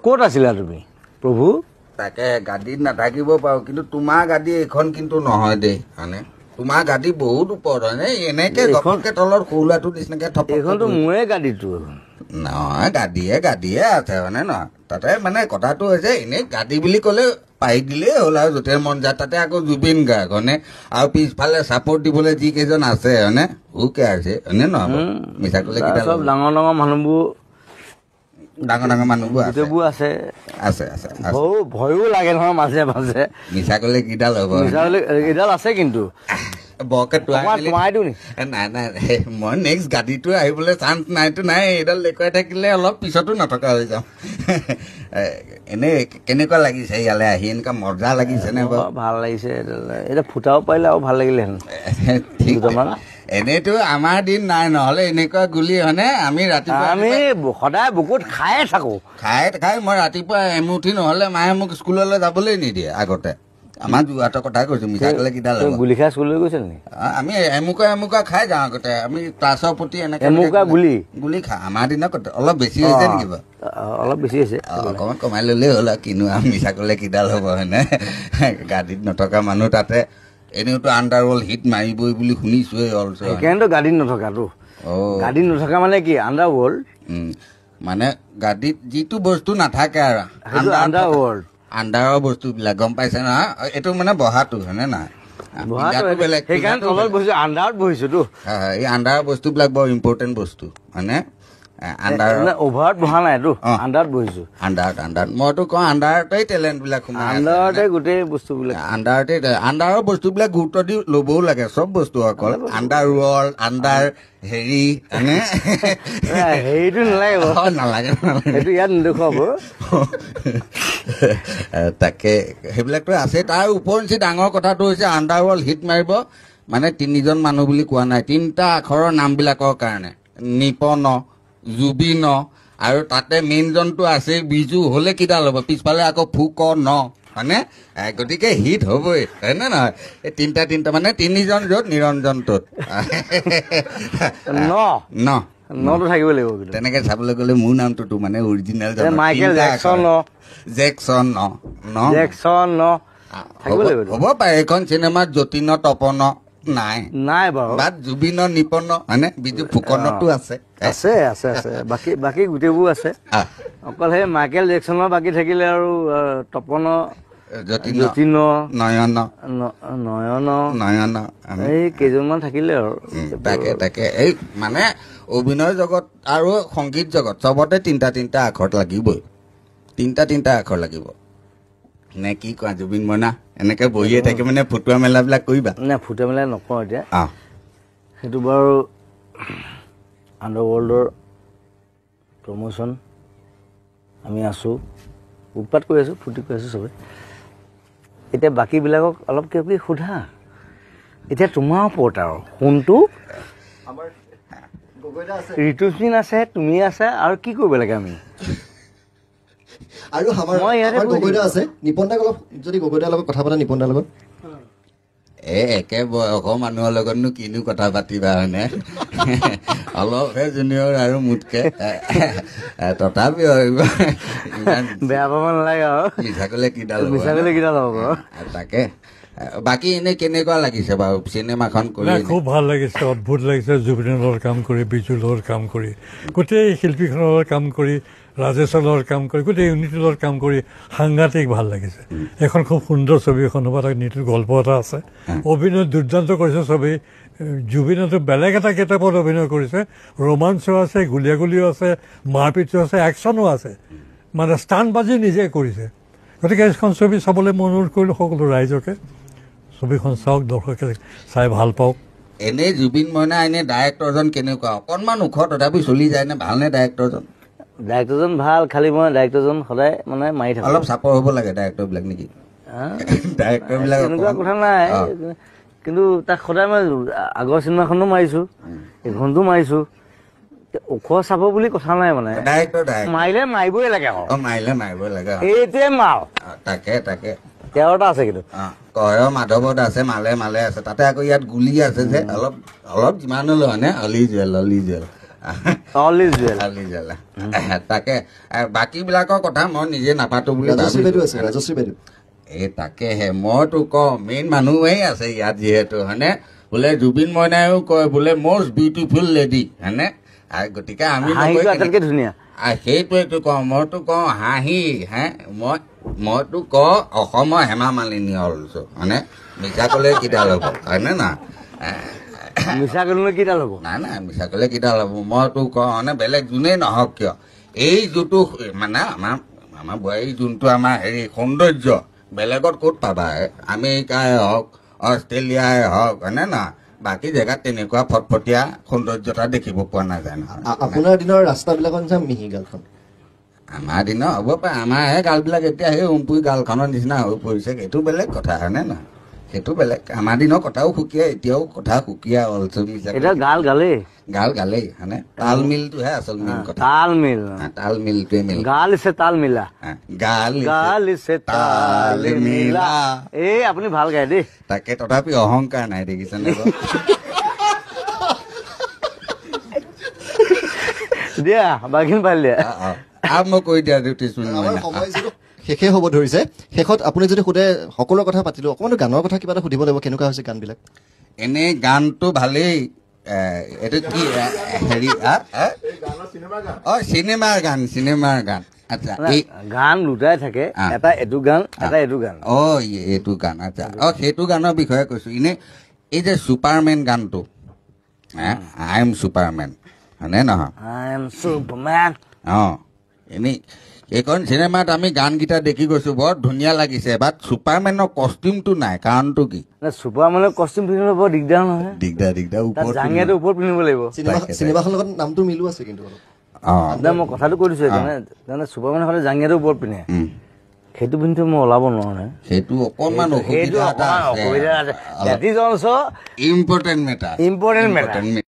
ক'ত আছিলা তুমি প্ৰভু তাকে গাড়ীত নাথাকিব পাৰো কিন্তু তোমাৰ গাড়ী এইখন কিন্তু নহয় দেই মানে তোমাৰ গাড়ী বহুত ওপৰত হয় নে এনেকে গপকে তলত সৰু ল'ৰাটো নিচিনাকে এইখনতো মোৰে গাড়ীটো নহয় গাড়ীয়ে আছে হয়নে নহয় তাতে মানে কথাটো হৈছে এনেই গাড়ী বুলি ক'লে পাই দিলেই হ'ল আৰু য'তে মন যায় তাতে আকৌ জুবিন গাৰ্গ হয়নে আৰু পিছফালে চাপৰ্ট দিবলৈ যিকেইজন আছে হয়নে ওকে আছে হয়নে নহয় মিছা ক'লে চব ডাঙৰ ডাঙৰ মানুহবোৰ গোটেইবোৰ আছে ভয়ো লাগে নহয় মাজে মাজে মিছা ক'লে কিডাল হ'ব এইডাল আছে কিন্তু বৰকে তোমাই দিওঁ নি নাই মই নেক্সট গাড়ীটো আহিবলৈ চান্স নাইতো নাই এইডাল দেখুৱাই থাকিলে অলপ পিছতো নথকা হৈ যাম এনেই কেনেকুৱা লাগিছে ইয়ালৈ আহি এনেকুৱা মজা লাগিছে নে বাৰু ভাল লাগিছে এতিয়া ফুটাব পাৰিলে আৰু ভাল লাগিলেহেঁতেন এনেইতো আমাৰ দিন নাই নহ'লে এনেকুৱা গুলি হয়নে আমি ৰাতিপুৱা আমি সদায় বুকুত খায়ে থাকো খাই মই ৰাতিপুৱা এমুঠি নহ'লে মায়ে মোক স্কুললৈ যাবলৈ নিদিয়ে আগতে আমাৰ যোৰহাটৰ কথা কৈছো মিছা ক'লে কিডাল গুলি খাই স্কুললৈ গৈছিল নি আমি এমুকা খাই যাওঁ আগতে আমি ক্লাছৰ প্ৰতি এনেকে গুলি খাওঁ আমাৰ দিনত অলপ বেছি হৈছে নেকি বাৰু অলপ বেছি হৈছে অকণমান কমাই ল'লেই হ'ল আৰু কিনো আৰু মিছা ক'লে কিডাল হ'ব হয়নে গাড়ীত নথকা মানুহ তাতে এনেওতো আণ্ডাৰৱৰ্ল্ড হিট মাৰিবই বুলি শুনিছোৱেই অলছ সেইকাৰণেতো গাড়ীত নথকাটো গাড়ীত নথকা মানে কি আণ্ডাৰৱৰ্ল্ড মানে গাড়ীত যিটো বস্তু নাথাকে আৰু আণ্ডাৰৱৰ্ল্ড আণ্ডাৰৰ বস্তুবিলাক গম পাইছে নহয় এইটো মানে বহাটো হয়নে নহয় সেইকাৰণে তলত বহিছো আণ্ডাৰত বহিছোতো এই আণ্ডাৰৰ বস্তুবিলাক বৰ ইম্পৰ্টেণ্ট বস্তু হয়নে অভাৰত বহা নাইতো আণ্ডাৰত বহিছো আণ্ডাৰত মইতো কওঁ আণ্ডাৰতেই টেলেণ্টবিলাক সোমাই আণ্ডাৰতে গোটেই বস্তুবিলাক আণ্ডাৰৰ বস্তুবিলাক গুৰুত্ব দি ল'বও লাগে চব বস্তু অকল আণ্ডাৰ ৱৰ্ল্ড আণ্ডাৰ হেৰি হয়নে হেৰিটো নালাগে সেইটো ইয়াত নেদেখুৱাব তাকে সেইবিলাকতো আছে তাৰ ওপৰঞ্চি ডাঙৰ কথাটো হৈছে আণ্ডাৰ ৱৰ্ল্ড হিট মাৰিব মানে 3জন মানুহ বুলি কোৱা নাই 3টা আখৰৰ নামবিলাকৰ কাৰণে নিপন জুবিন আৰু তাতে মেইনজনটো আছে বিজু হ'লে কিডাল হ'ব পিছফালে আকৌ ফুক ন হয়নে গতিকে হিট হ'বই হয়নে নহয় এই 3টা মানে 3জন য'ত নিৰঞ্জনটোত নটো থাকিব লাগিব তেনেকে চাবলৈ গ'লে মোৰ নামটোতো মানে অৰিজিনেল জেকচন হ'ব পাৰে এইখন চিনেমাত যতীন তপন নাই বাৰু বাট জুবিন নিপন হয়নে বিজু ফুকনতো আছে বাকী গোটেইবোৰ আছে অকল সেই মাইকেল জেকচনৰ বাকী থাকিলে আৰু তপন যতীন নয়ন এই কেইজনমান থাকিলে আৰু তাকে এই মানে অভিনয় জগত আৰু সংগীত জগত চবতে 3টা আখৰ লাগিবই 3টা আখৰ লাগিব নে কি কোৱা জুবিন মইনা এনেকে বহিয়ে থাকে মানে ফুটুৱা মেলাবিলাক কৰিবা নে ফুটুৱা মেলা নকওঁ এতিয়া সেইটো বাৰু আণ্ডাৰৱৰ্ল্ডৰ প্ৰমোশ্যন আমি আছোঁ উৎপাত কৰি আছোঁ ফূৰ্তি কৰি আছোঁ চবেই এতিয়া বাকীবিলাকক অলপ কিবা কিবি সোধা এতিয়া তোমাৰ ওপৰত আৰু কোনটো ঋতুস্মিন আছে তুমি আছে আৰু কি কৰিব লাগে আমি আৰু আমাৰ গগৈদা আছে নিপনদাক অলপ যদি গগৈদাৰ লগত কথা পাতা নিপনদাৰ লগত একে বয়সৰ মানুহৰ লগতনো কিনো কথা পাতিবা হয়নে অলপহে জুনিয়ৰ আৰু মোতকে তথাপিও বেয়া পাব নালাগে আৰু মিছা ক'লে কিডাল হ'ব তাকে বাকী এনে কেনেকুৱা লাগিছে বাৰু চিনেমাখন কৰি খুব ভাল লাগিছে অদ্ভুত লাগিছে জুবিনৰ লগত কাম কৰি বিজুৰ লগত কাম কৰি গোটেই শিল্পীখনৰ লগত কাম কৰি ৰাজেশৰ লগত কাম কৰি গোটেই ইউনিটিৰ লগত কাম কৰি সাংঘাতিক ভাল লাগিছে এখন খুব সুন্দৰ ছবি এখন হ'ব তাক নীতিৰ গল্প এটা আছে অভিনয় দুৰ্দান্ত কৰিছে ছবি জুবিনতো বেলেগ এটা কিতাপত অভিনয় কৰিছে ৰোমাঞ্চো আছে গুলীয়াগুলিও আছে মাৰপিটো আছে একশ্যনো আছে মানে ষ্টাণ্টবাজি নিজে কৰিছে গতিকে এইখন ছবি চাবলৈ মই অনুৰোধ কৰিলোঁ সকলো ৰাইজকে ছবিখন চাওক দৰ্শকে চাই ভাল পাওক এনেই জুবিন মইনা এনে ডাইৰেক্টৰজন কেনেকুৱা অকণমান ওখ তথাপি চলি যায়নে ভালনে ডাইৰেক্টৰজন ভাল খালি মই ডাইৰেক্টৰজন সদায় মানে মাৰি থাকোঁ অলপ চাপৰ হ'ব লাগে ডাইৰেক্টৰবিলাক নেকি ডাইৰেক্টৰবিলাক তেনেকুৱা কথা নাই কিন্তু তাক সদায় মই আগৰ চিনেমাখনো মাৰিছোঁ এইখনতো মাৰিছোঁ ওখ চাব বুলি কথা নাই মানে মাৰিলে মাৰিবই লাগে এইটোৱে মাল তাকে 13টা আছে কিন্তু কয় মাধৱত আছে মালে আছে তাতে আকৌ ইয়াত গুলি আছে যে অলপ যিমান হ'লেও হয়নে অলি জুৱেল অল ইজ ৱেল। তাকে বাকীবিলাকৰ কথা মই নিজে নাপাতো বুলি ৰাজশ্ৰী বাইদেউ আছে, ৰাজশ্ৰী বাইদেউ এই তাকেহে মইতো কওঁ মেইন মানুহেই আছে ইয়াত যিহেতু হয়নে বোলে জুবিন মইনায়ো কয় বোলে মষ্ট বিউটিফুল লেডি হয়নে গতিকে আমি আটাইতকৈ ধুনীয়া সেইটোৱেতো কওঁ মইতো কওঁ হাঁহি মইতো কওঁ অসমৰ হেমা মালিনী অলছো মানে মিছা ক'লে কিডাল হ'ব হয়নে না মিছা ক'লে কিডাল হ'ব নাই নাই মিছা ক'লে কিডাল হ'ব মইতো কওঁ মানে বেলেগ যোনেই নহওক কিয় এই যোনটো মানে আমাৰ বোৱাৰী যোনটো আমাৰ হেৰি সৌন্দৰ্য বেলেগত ক'ত পাবা আমেৰিকাই হওক অষ্ট্ৰেলিয়াই হওক হয়নে না বাকী জেগাত তেনেকুৱা ফটফটীয়া সৌন্দৰ্যতা দেখিব পোৱা নাযায় নহয় আপোনাৰ দিনৰ ৰাস্তাবিলাকত যাম মিহি গালখন আমাৰ দিনৰ হ'ব পাৰে আমাৰহে গালবিলাক এতিয়া সেই উমপুৰি গালখনৰ নিচিনা হৈ পৰিছে সেইটো বেলেগ কথা হয়নে নহয় সেইটো বেলেগ আমাৰ দিনৰ কথাও সুকীয়া এতিয়াও কথা সুকীয়া অলছো এতিয়া গাল গালেই হয়নে তাল মিলটোহে আচল মেইন কথা তাল মিলটোৱে মিল গাল ইছে তাল মিলা গাল ইছে তাল মিলা এই আপুনি ভাল গায় দেই তাকে তথাপি অহংকাৰ নাই দেখিছেনে দিয়া বাকীখিনি পালি দিয়া মই কৈ দিয়া শেষে হ'ব ধৰিছে শেষত আপুনি যদি সোধে সকলোৰে কথা পাতিলো অকণমান গানৰ কথা কিবা এটা সুধিব লাগিব কেনেকুৱা হৈছে গানবিলাক এনেই গানটো ভালেই এইটো কি হেৰি চিনেমাৰ গান আচ্ছা এই গান দুটাই থাকে এটা এইটো গান এটা এইটো গান এইটো গান আচ্ছা সেইটো গানৰ বিষয়ে কৈছো এনে এই যে ছুপাৰমেন গানটো আই এম ছুপাৰমেন হয়নে নহয় আই এম ছুপাৰমেন এনেই এইখন চিনেমাত আমি গানকেইটা দেখি গৈছো বৰ ধুনীয়া লাগিছে বাট ছুপাৰমেনৰ কষ্টিউমটো নাই কাৰণটো কি ছুপাৰমেনৰ কষ্টিউম পিন্ধিবলৈ বৰ দিগদাৰ নহয় দিগদাৰ জাঙিয়াটো ওপৰত পিন্ধিব লাগিব চিনেমাখনৰ লগত নামটো মিলো আছে কিন্তু মই কথাটো কৈ দিছো সেইকাৰণে ছুপাৰমেন হ'লে জাঙিয়াটো ওপৰত পিন্ধে সেইটো পিন্ধি মই ওলাব নোৱাৰো সেইটো অকণমান অসুবিধা আছে ইম্পৰ্টেণ্ট মেটাৰ